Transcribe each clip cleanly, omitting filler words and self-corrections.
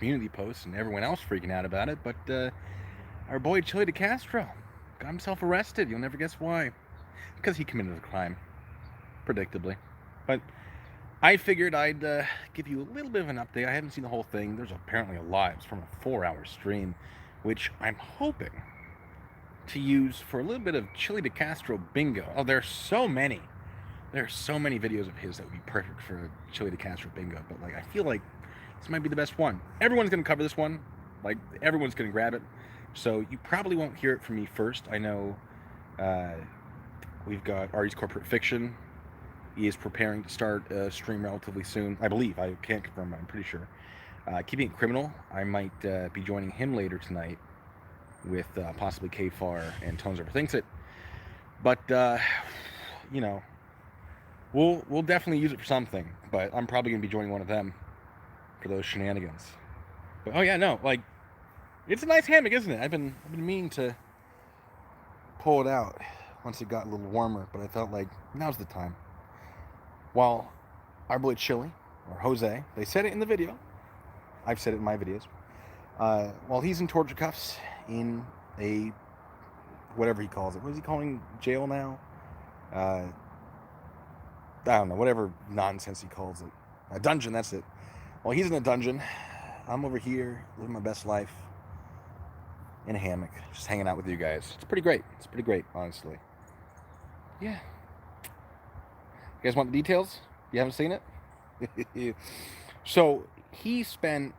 community posts and everyone else freaking out about it, but our boy Chille Decastro got himself arrested. You'll never guess why. Because he committed a crime, predictably. But I figured I'd give you a little bit of an update. I haven't seen the whole thing. There's apparently a lot. It's from a 4-hour stream, which I'm hoping to use for a little bit of Chille Decastro bingo. Oh, there's so many. There are so many videos of his that would be perfect for Chille Decastro bingo. But I feel like this might be the best one. Everyone's gonna cover this one. Everyone's gonna grab it. So you probably won't hear it from me first. I know we've got Artie's Corporate Fiction. He is preparing to start a stream relatively soon. I believe. I can't confirm, but I'm pretty sure. Keeping It Criminal, I might be joining him later tonight with possibly K-Far and Tones Overthinks It. But, we'll definitely use it for something. But I'm probably going to be joining one of them for those shenanigans. But, oh yeah, no, it's a nice hammock, isn't it? I've been meaning to pull it out once it got a little warmer, but I felt like now's the time. While our boy Chille, or Jose, they said it in the video. I've said it in my videos. While he's in torture cuffs in a, whatever he calls it. What is he calling jail now? I don't know, whatever nonsense he calls it. A dungeon, that's it. While he's in a dungeon, I'm over here living my best life in a hammock, just hanging out with you guys. It's pretty great. It's pretty great, honestly. Yeah. You guys want the details? You haven't seen it? So he spent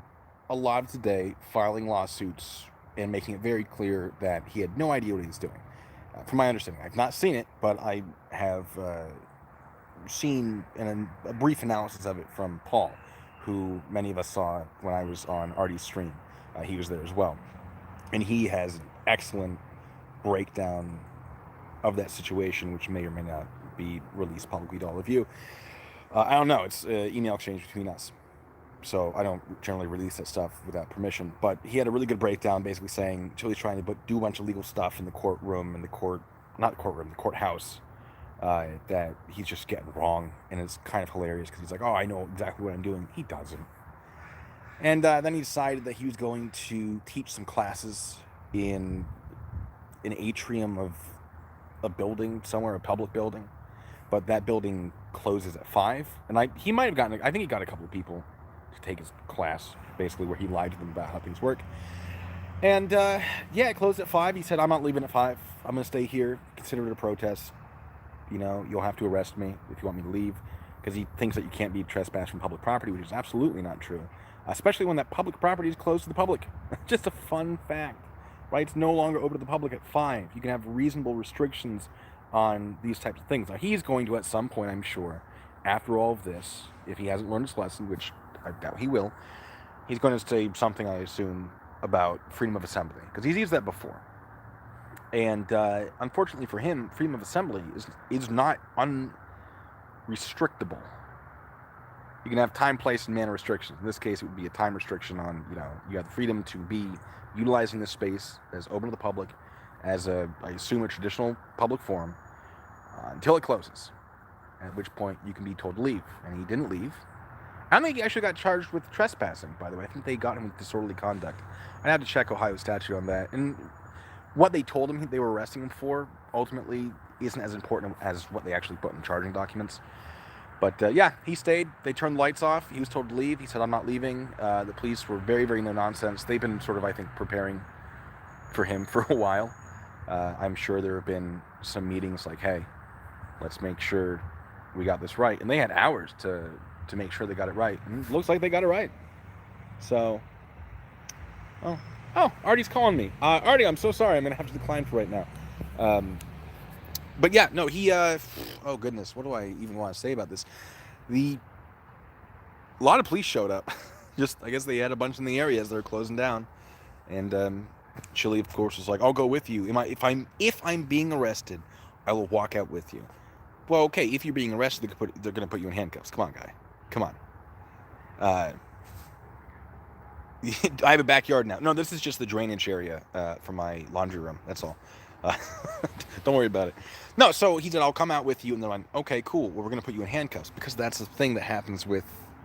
a lot of today filing lawsuits and making it very clear that he had no idea what he was doing. From my understanding, I've not seen it, but I have seen a brief analysis of it from Paul, who many of us saw when I was on Artie's stream. He was there as well. And he has an excellent breakdown of that situation, which may or may not be released publicly to all of you. I don't know. It's email exchange between us. So I don't generally release that stuff without permission. But he had a really good breakdown basically saying Chille's trying to do a bunch of legal stuff in the courtroom, the courthouse, that he's just getting wrong. And it's kind of hilarious because he's like, oh, I know exactly what I'm doing. He doesn't. And then he decided that he was going to teach some classes in an atrium of a building somewhere, a public building. But that building closes at 5. And he might have gotten, I think he got a couple of people to take his class, basically, where he lied to them about how things work. And, it closed at 5. He said, I'm not leaving at 5. I'm going to stay here, consider it a protest. You'll have to arrest me if you want me to leave. Because he thinks that you can't be trespassed from public property, which is absolutely not true. Especially when that public property is closed to the public. Just a fun fact, right? It's no longer open to the public at 5. You can have reasonable restrictions on these types of things. Now, he's going to, at some point, I'm sure, after all of this, if he hasn't learned his lesson, which I doubt he will, he's going to say something, I assume, about freedom of assembly. Because he's used that before. And unfortunately for him, freedom of assembly is not unrestrictable. You can have time, place, and manner restrictions. In this case, it would be a time restriction on, you have the freedom to be utilizing this space as open to the public as I assume, a traditional public forum until it closes, at which point you can be told to leave. And he didn't leave. I don't think he actually got charged with trespassing, by the way. I think they got him with disorderly conduct. I'd have to check Ohio statute on that. And what they told him they were arresting him for ultimately isn't as important as what they actually put in charging documents. But he stayed. They turned the lights off. He was told to leave. He said, I'm not leaving. The police were very, very no nonsense. They've been sort of, I think, preparing for him for a while. I'm sure there have been some meetings like, hey, let's make sure we got this right. And they had hours to make sure they got it right. And it looks like they got it right. So, Artie's calling me. Artie, I'm so sorry. I'm going to have to decline for right now. But yeah, no, he, oh goodness, what do I even want to say about this? A lot of police showed up. I guess they had a bunch in the area as they were closing down. And, Chille, of course, was like, I'll go with you. If I'm being arrested, I will walk out with you. Well, okay, if you're being arrested, they're going to put you in handcuffs. Come on, guy. Come on. I have a backyard now. No, this is just the drainage area for my laundry room. That's all. Don't worry about it. No, so he said, I'll come out with you. And they're like, okay, cool. Well, we're going to put you in handcuffs. Because that's the thing that happens with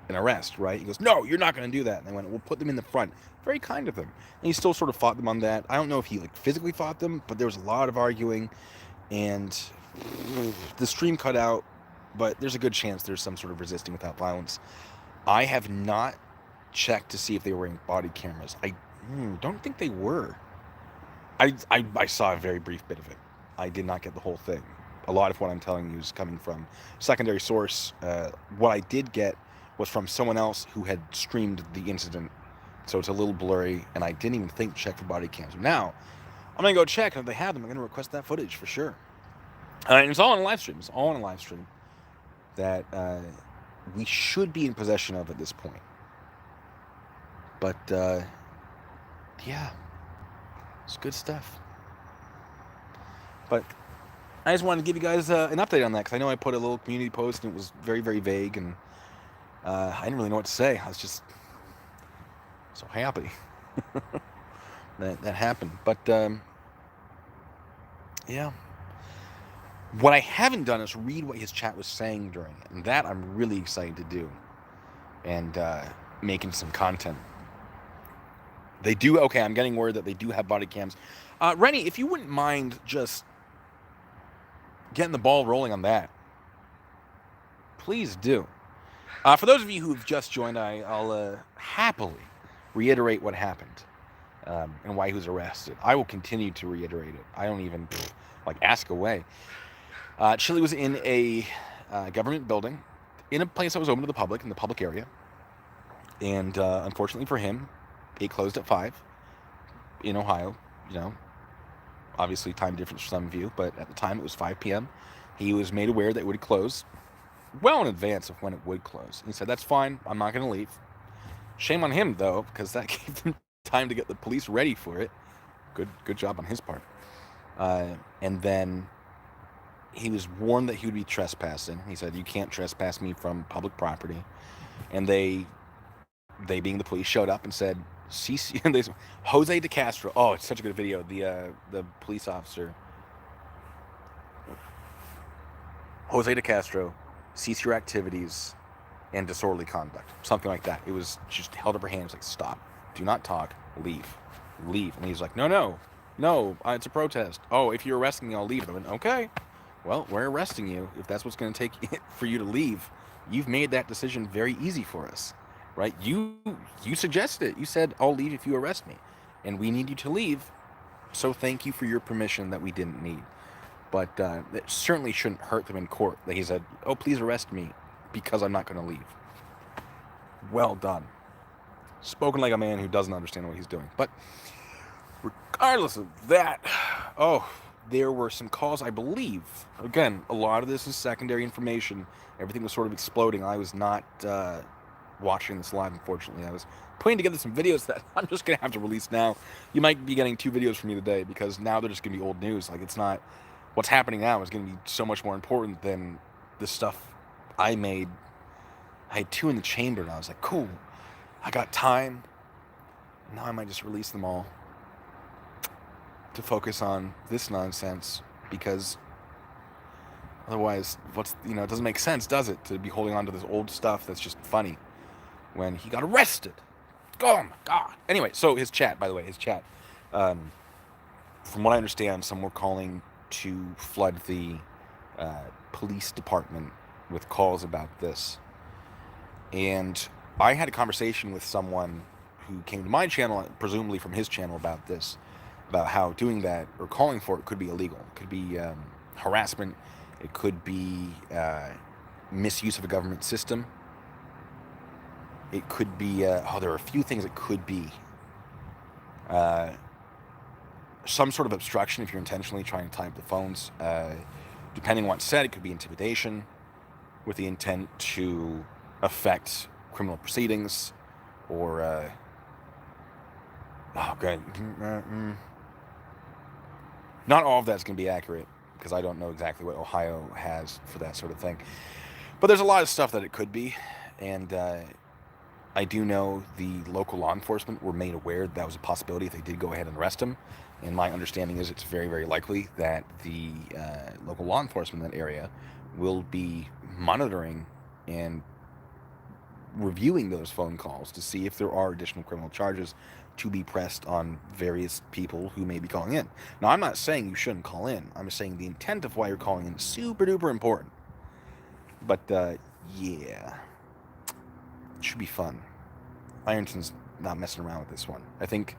an arrest, right? He goes, no, you're not going to do that. And they went, we'll put them in the front. Very kind of them. And he still sort of fought them on that. I don't know if he like physically fought them, but there was a lot of arguing, and the stream cut out, but there's a good chance there's some sort of resisting without violence. I have not checked to see if they were wearing body cameras. I don't think they were. I saw a very brief bit of it. I did not get the whole thing. A lot of what I'm telling you is coming from secondary source. What I did get was from someone else who had streamed the incident, so it's a little blurry, and I didn't even think to check for body cams. Now, I'm going to go check, and if they have them, I'm going to request that footage for sure. And it's all on a live stream. It's all on a live stream that we should be in possession of at this point. But, yeah, it's good stuff. But I just wanted to give you guys an update on that, because I know I put a little community post, and it was very, very vague, and I didn't really know what to say. I was just so happy that happened. But, yeah. What I haven't done is read what his chat was saying during it, and that I'm really excited to do, and making some content. They do, okay, I'm getting word that they do have body cams. Rennie, if you wouldn't mind just getting the ball rolling on that, please do. For those of you who've just joined, I'll happily reiterate what happened and why he was arrested. I will continue to reiterate it. I don't even, ask away. Chille was in a government building, in a place that was open to the public, in the public area. And unfortunately for him, it closed at 5 in Ohio. Obviously time difference for some of you, but at the time it was 5 p.m. He was made aware that it would close well in advance of when it would close. He said, that's fine, I'm not going to leave. Shame on him, though, because that gave him time to get the police ready for it. Good job on his part. And then he was warned that he would be trespassing. He said, you can't trespass me from public property. And they being the police, showed up and said, Jose Decastro. Oh, it's such a good video. The police officer, Jose Decastro, cease your activities and disorderly conduct. Something like that. It was, she just held up her hands like, stop. Do not talk. Leave. And he's like, no, it's a protest. Oh, if you're arresting me, I'll leave. I went, okay. Well, we're arresting you. If that's what's going to take for you to leave, you've made that decision very easy for us, right? You suggested it. You said, I'll leave if you arrest me. And we need you to leave, so thank you for your permission that we didn't need. But it certainly shouldn't hurt them in court that he said, oh, please arrest me because I'm not going to leave. Well done. Spoken like a man who doesn't understand what he's doing. But regardless of that, there were some calls, I believe. Again, a lot of this is secondary information. Everything was sort of exploding. I was not watching this live, unfortunately. I was putting together some videos that I'm just going to have to release now. You might be getting 2 videos from me today, because now they're just going to be old news. It's not, what's happening now is going to be so much more important than the stuff I made. I had 2 in the chamber, and I was like, cool, I got time. Now I might just release them all to focus on this nonsense, because otherwise, it doesn't make sense, does it, to be holding on to this old stuff that's just funny when he got arrested. Oh my God. Anyway, so his chat, by the way, from what I understand, some were calling to flood the police department with calls about this. And I had a conversation with someone who came to my channel, presumably from his channel, about this, about how doing that or calling for it could be illegal. It could be harassment. It could be misuse of a government system. It could be, there are a few things it could be. Some sort of obstruction if you're intentionally trying to tie up the phones. Depending on what's said, it could be intimidation with the intent to affect criminal proceedings, or not all of that's going to be accurate, because I don't know exactly what Ohio has for that sort of thing. But there's a lot of stuff that it could be, and I do know the local law enforcement were made aware that was a possibility if they did go ahead and arrest him. And my understanding is it's very, very likely that the local law enforcement in that area will be monitoring and reviewing those phone calls to see if there are additional criminal charges to be pressed on various people who may be calling in. Now, I'm not saying you shouldn't call in. I'm saying the intent of why you're calling in is super duper important. But, yeah. It should be fun. Ironton's not messing around with this one. I think,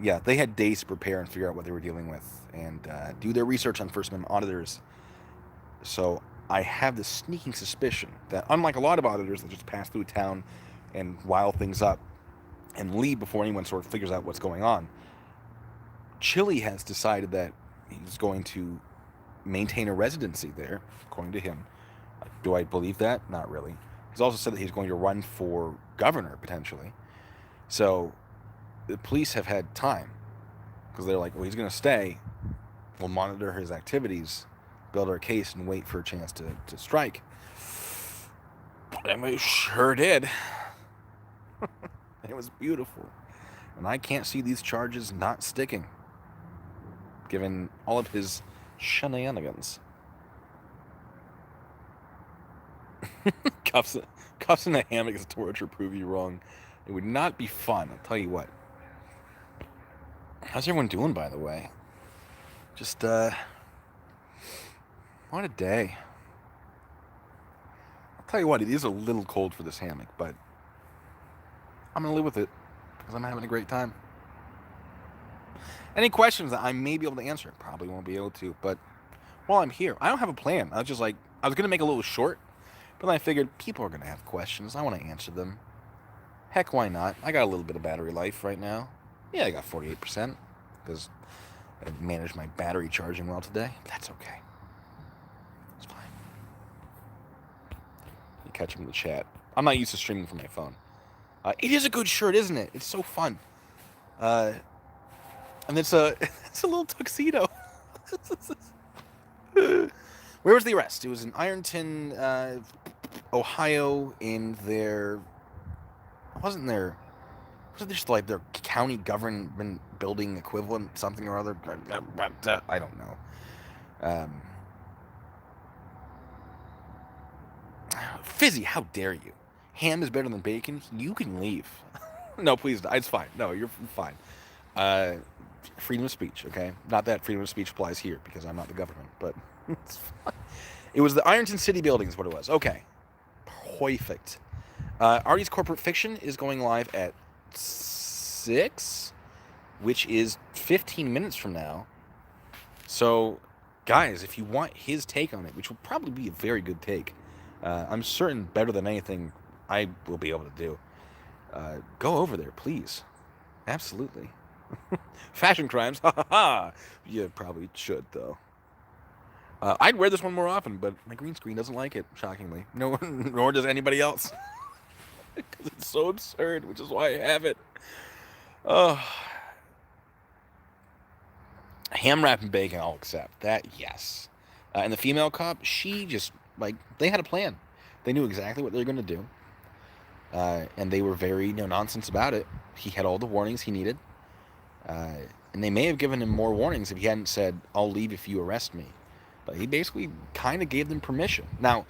yeah, they had days to prepare and figure out what they were dealing with and do their research on First Amendment auditors. So I have this sneaking suspicion that, unlike a lot of auditors that just pass through town and rile things up and leave before anyone sort of figures out what's going on, Chille has decided that he's going to maintain a residency there, according to him. Do I believe that? Not really. He's also said that he's going to run for governor, potentially. So the police have had time, because they're like, well, he's going to stay. We'll monitor his activities, build our case, and wait for a chance to strike. And we sure did. It was beautiful. And I can't see these charges not sticking, given all of his shenanigans. Cuffs in a hammock is torture, prove you wrong. It would not be fun, I'll tell you what. How's everyone doing, by the way? Just, what a day. I'll tell you what, it is a little cold for this hammock, but I'm going to live with it, because I'm having a great time. Any questions that I may be able to answer? Probably won't be able to, but while I'm here, I don't have a plan. I was going to make a little short, but then I figured people are going to have questions. I want to answer them. Heck, why not? I got a little bit of battery life right now. Yeah, I got 48%, because I managed my battery charging well today. That's okay. It's fine. You catch him in the chat. I'm not used to streaming from my phone. It is a good shirt, isn't it? It's so fun. And it's a little tuxedo. Where was the arrest? It was in Ironton, Ohio, in their... Was it just like their county government building equivalent, something or other? I don't know. Fizzy, how dare you? Ham is better than bacon. You can leave. No, please, it's fine. No, you're fine. Freedom of speech, okay? Not that freedom of speech applies here, because I'm not the government, but it's fine. It was the Ironton City building is what it was. Okay. Perfect. Artie's Corporate Fiction is going live at 6, which is 15 minutes from now. So, guys, if you want his take on it, which will probably be a very good take, I'm certain better than anything I will be able to do, go over there, please. Absolutely. Fashion crimes, ha ha ha. You probably should, though. I'd wear this one more often, but my green screen doesn't like it, shockingly. No, nor does anybody else. Because it's so absurd, which is why I have it. Ham wrap and bacon, I'll accept. That, yes. And the female cop, she just, they had a plan. They knew exactly what they were going to do. And they were very no-nonsense about it. He had all the warnings he needed. And they may have given him more warnings if he hadn't said, I'll leave if you arrest me. But he basically kind of gave them permission. Now,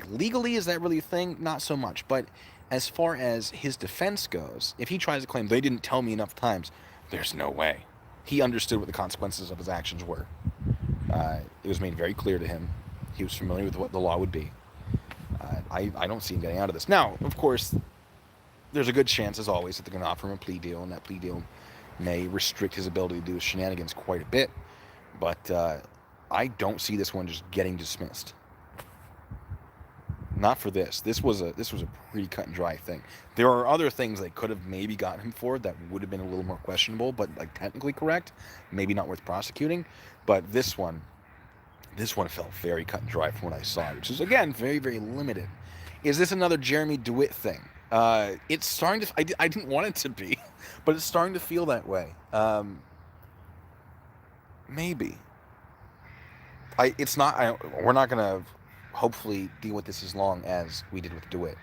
legally, is that really a thing? Not so much. But as far as his defense goes, if he tries to claim, they didn't tell me enough times, there's no way. He understood what the consequences of his actions were. It was made very clear to him. He was familiar with what the law would be. I don't see him getting out of this. Now, of course, there's a good chance, as always, that they're going to offer him a plea deal, and that plea deal may restrict his ability to do his shenanigans quite a bit. But I don't see this one just getting dismissed. Not for this. This was a pretty cut and dry thing. There are other things they could have maybe gotten him for that would have been a little more questionable, but technically correct, maybe not worth prosecuting. But this one felt very cut and dry from what I saw, which is again very, very limited. Is this another Jeremy DeWitt thing? It's starting to. I didn't want it to be, but it's starting to feel that way. Maybe. It's not. We're not gonna hopefully deal with this as long as we did with DeWitt.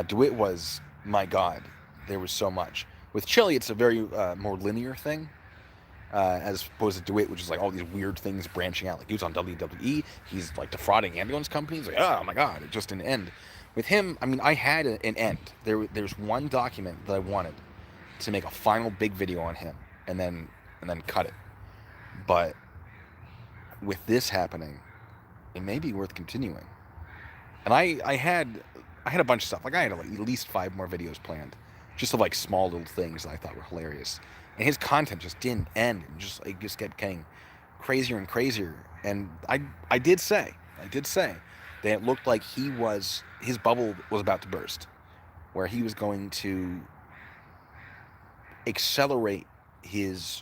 DeWitt was, my God, there was so much. With Chille, it's a very more linear thing, as opposed to DeWitt, which is all these weird things branching out. He was on WWE. He's defrauding ambulance companies. Oh my God, it just didn't end. With him, I mean, I had an end. There's one document that I wanted to make a final big video on him, and then cut it. But with this happening, it may be worth continuing. And I had a bunch of stuff. Like I had like at least 5 more videos planned, just of like small little things that I thought were hilarious. And his content just didn't end, and just kept getting crazier and crazier. And I did say that it looked like his bubble was about to burst, where he was going to accelerate his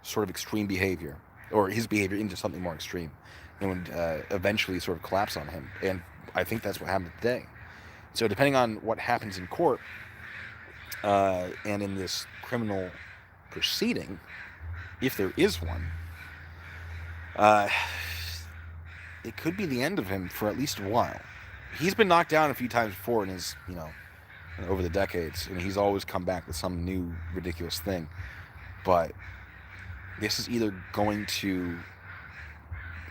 sort of extreme behavior, or his behavior into something more extreme, and would eventually sort of collapse on him. And I think that's what happened today. So depending on what happens in court and in this criminal proceeding, if there is one, it could be the end of him for at least a while. He's been knocked down a few times before in his, over the decades, and he's always come back with some new ridiculous thing. But this is either going to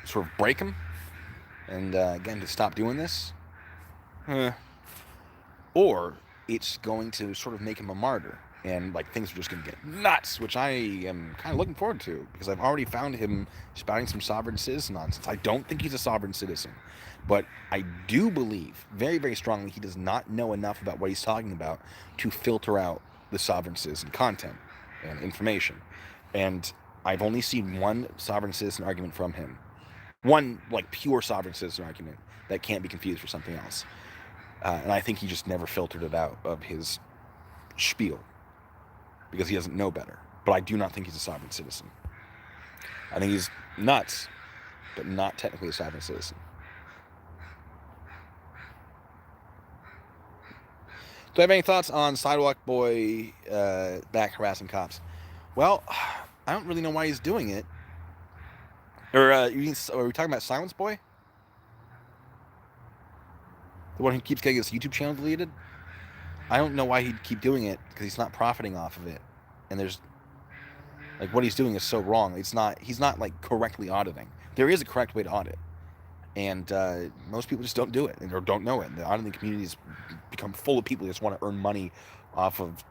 sort of break him, and again, to stop doing this, or it's going to sort of make him a martyr, and like things are just going to get nuts, which I am kind of looking forward to, because I've already found him spouting some sovereign citizen nonsense. I don't think he's a sovereign citizen, but I do believe very, very strongly he does not know enough about what he's talking about to filter out the sovereign citizen content and information. And I've only seen one sovereign citizen argument from him. One, like, pure sovereign citizen argument that can't be confused for something else. And I think he just never filtered it out of his spiel, because he doesn't know better. But I do not think he's a sovereign citizen. I think he's nuts, but not technically a sovereign citizen. Do I have any thoughts on Sidewalk Boy back harassing cops? Well, I don't really know why he's doing it. Or are we talking about Silence Boy? The one who keeps getting his YouTube channel deleted? I don't know why he'd keep doing it, because he's not profiting off of it. And there's, like, what he's doing is so wrong. He's not like correctly auditing. There is a correct way to audit. And most people just don't do it, or don't know it. And the auditing community has become full of people who just want to earn money off of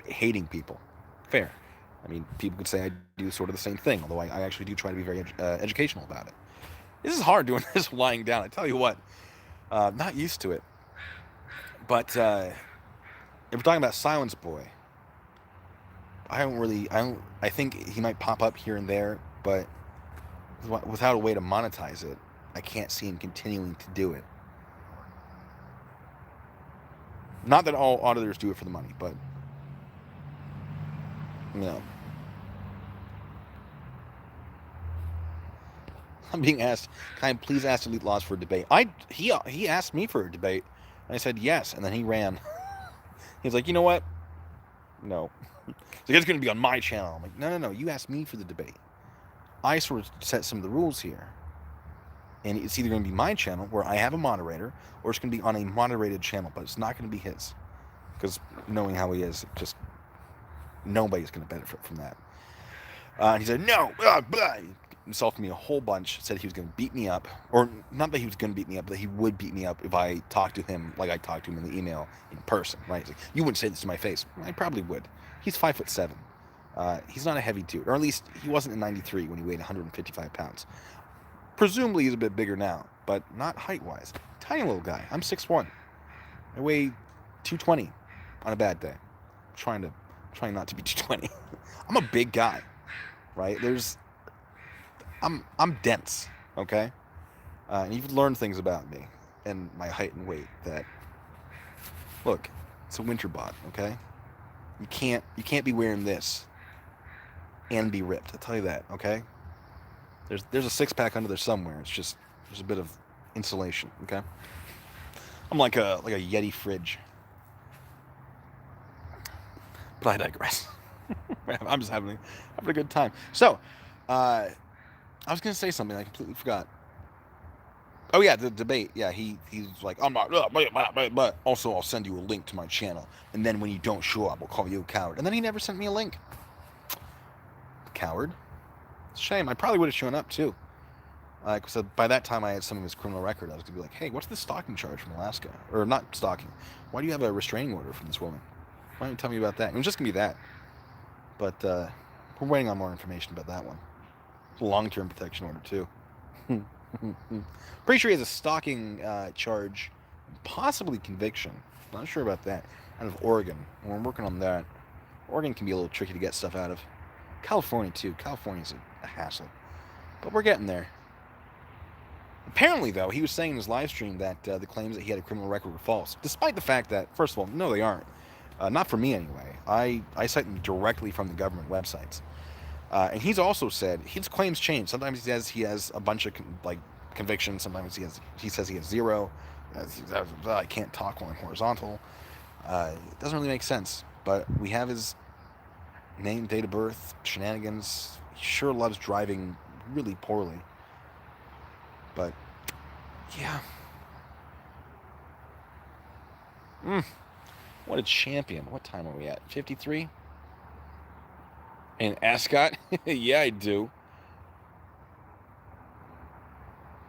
hating people. Fair. I mean, people could say I do sort of the same thing, although I actually do try to be very educational about it. This is hard doing this lying down. I tell you what, not used to it. But if we're talking about Silence Boy, I think he might pop up here and there, but without a way to monetize it, I can't see him continuing to do it. Not that all auditors do it for the money, but I'm being asked, can I please ask Elite Laws for a debate? He asked me for a debate, and I said yes, and then he ran. He's like, you know what? No. So it's going to be on my channel. I'm like, no, you asked me for the debate. I sort of set some of the rules here. And it's either going to be my channel, where I have a moderator, or it's going to be on a moderated channel, but it's not going to be his. Because knowing how he is, just nobody's going to benefit from that. And he said, no, he insulted me a whole bunch, said he was going to beat me up, or not that he was going to beat me up, but that he would beat me up if I talked to him like I talked to him in the email in person, right? He's like, you wouldn't say this to my face. I probably would. He's 5'7". He's not a heavy dude, or at least he wasn't in '93 when he weighed 155 pounds. Presumably he's a bit bigger now, but not height-wise. Tiny little guy. I'm 6'1". I weigh 220 on a bad day. I'm trying not to be 220. I'm a big guy, right? I'm dense, okay? And you've learned things about me and my height and weight that, look, it's a winter bod, okay? You can't be wearing this and be ripped. I'll tell you that, okay? There's a six-pack under there somewhere. It's just there's a bit of insulation, okay? I'm like a Yeti fridge. But I digress. I'm just having a good time. So, I was gonna say something I completely forgot. Oh yeah, the debate. Yeah, he's like, I'm not, but also I'll send you a link to my channel, and then when you don't show up, I'll call you a coward. And then he never sent me a link. Coward. It's a shame. I probably would have shown up too. So by that time I had some of his criminal record. I was going to be like, hey, what's the stalking charge from Alaska? Or not stalking. Why do you have a restraining order from this woman? Why don't you tell me about that? And it was just going to be that. But we're waiting on more information about that one. It's a long-term protection order, too. Pretty sure he has a stalking charge, possibly conviction. Not sure about that. Out of Oregon. We're working on that. Oregon can be a little tricky to get stuff out of. California, too. California's a hassle. But we're getting there. Apparently, though, he was saying in his live stream that the claims that he had a criminal record were false. Despite the fact that, first of all, no, they aren't. Not for me, anyway. I cite them directly from the government websites. And he's also said his claims change. Sometimes he says he has a bunch of convictions. Sometimes he says he has zero. I can't talk while I'm horizontal. It doesn't really make sense. But we have his name, date of birth, shenanigans. He sure loves driving really poorly. But yeah. What a champion. What time are we at? 53? And Ascot? Yeah, I do.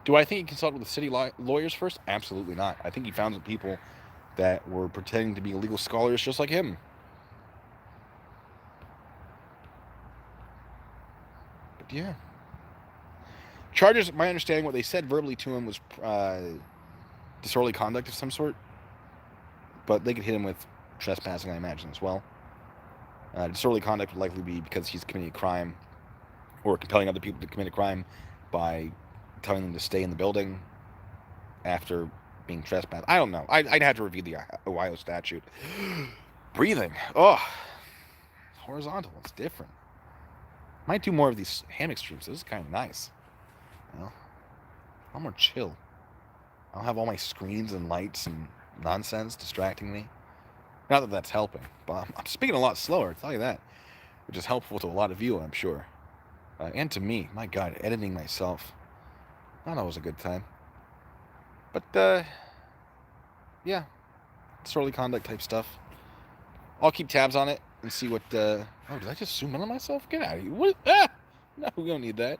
Do I think he consulted with the city lawyers first? Absolutely not. I think he found some people that were pretending to be legal scholars just like him. But yeah. Charges, my understanding, what they said verbally to him was disorderly conduct of some sort. But they could hit him with trespassing, I imagine, as well. Disorderly conduct would likely be because he's committing a crime or compelling other people to commit a crime by telling them to stay in the building after being trespassed. I don't know. I'd have to review the Ohio statute. Breathing. Oh. Horizontal. It's different. Might do more of these hammock streams. This is kind of nice. You know? I'm more chill. I'll have all my screens and lights and nonsense distracting me. Not that that's helping, but I'm speaking a lot slower, I'll tell you that. Which is helpful to a lot of you, I'm sure. And to me. My God, editing myself. Not always a good time. But, yeah. Disorderly conduct type stuff. I'll keep tabs on it and see what, oh, did I just zoom in on myself? Get out of here. What? Ah! No, we don't need that.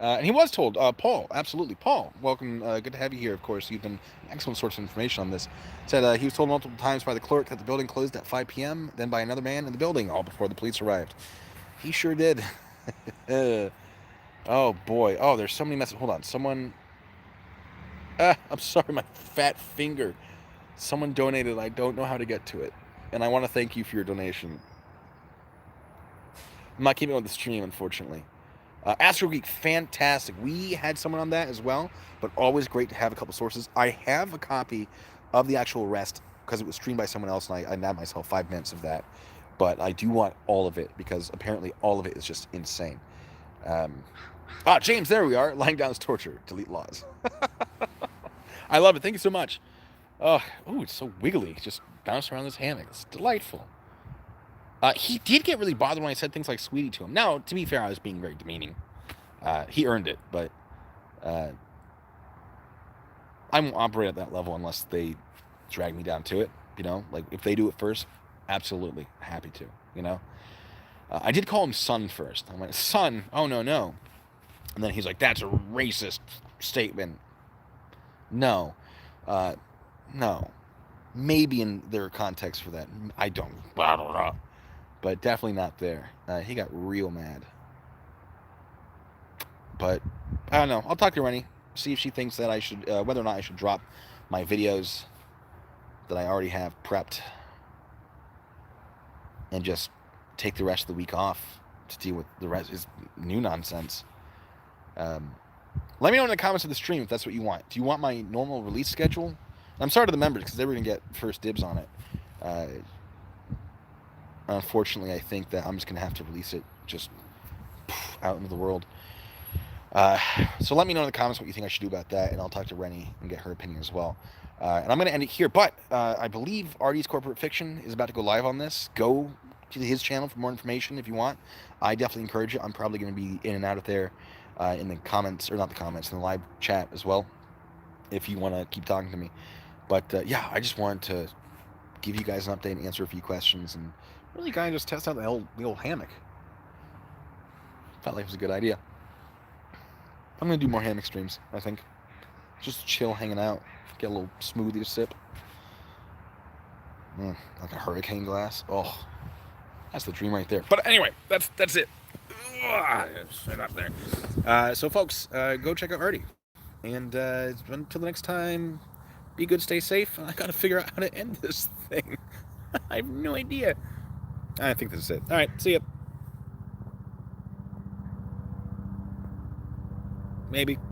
And he was told, Paul, absolutely, Paul, welcome, good to have you here, of course. You've been an excellent source of information on this. Said he was told multiple times by the clerk that the building closed at 5 p.m., then by another man in the building, all before the police arrived. He sure did. Oh, boy. Oh, there's so many messages. Hold on. Someone... I'm sorry, my fat finger. Someone donated, I don't know how to get to it. And I want to thank you for your donation. I'm not keeping on the stream, unfortunately. Astro Geek, fantastic. We had someone on that as well, but always great to have a couple sources. I have a copy of the actual arrest because it was streamed by someone else, and I nabbed myself 5 minutes of that. But I do want all of it because apparently all of it is just insane. James, there we are. Lying down is torture. Delete laws. I love it. Thank you so much. Oh, it's so wiggly. Just bounced around this hammock. It's delightful. He did get really bothered when I said things like sweetie to him. Now, to be fair, I was being very demeaning. He earned it, but I won't operate at that level unless they drag me down to it. You know, like if they do it first, absolutely happy to. You know, I did call him son first. I went, son, oh no, and then he's like, that's a racist statement. No, no, maybe in their context for that. I don't know. But definitely not there. He got real mad. But I don't know. I'll talk to Rennie. See if she thinks that I should, whether or not I should drop my videos that I already have prepped and just take the rest of the week off to deal with the rest of his new nonsense. Let me know in the comments of the stream if that's what you want. Do you want my normal release schedule? I'm sorry to the members because they were going to get first dibs on it. Unfortunately, I think that I'm just going to have to release it just out into the world. So let me know in the comments what you think I should do about that, and I'll talk to Rennie and get her opinion as well. And I'm going to end it here, but I believe RD's Corporate Fiction is about to go live on this. Go to his channel for more information if you want. I definitely encourage it. I'm probably going to be in and out of there in the comments, or not the comments, in the live chat as well, if you want to keep talking to me. But yeah, I just wanted to give you guys an update and answer a few questions and really kind of just test out the old hammock. Felt like it was a good idea. I'm gonna do more hammock streams, I think. Just chill, hanging out, get a little smoothie to sip. Like a hurricane glass. Oh, that's the dream right there. But anyway, that's it. Right up there. So folks, go check out Artie. And until the next time, be good, stay safe. I gotta figure out how to end this thing. I have no idea. I think this is it. All right, see ya. Maybe.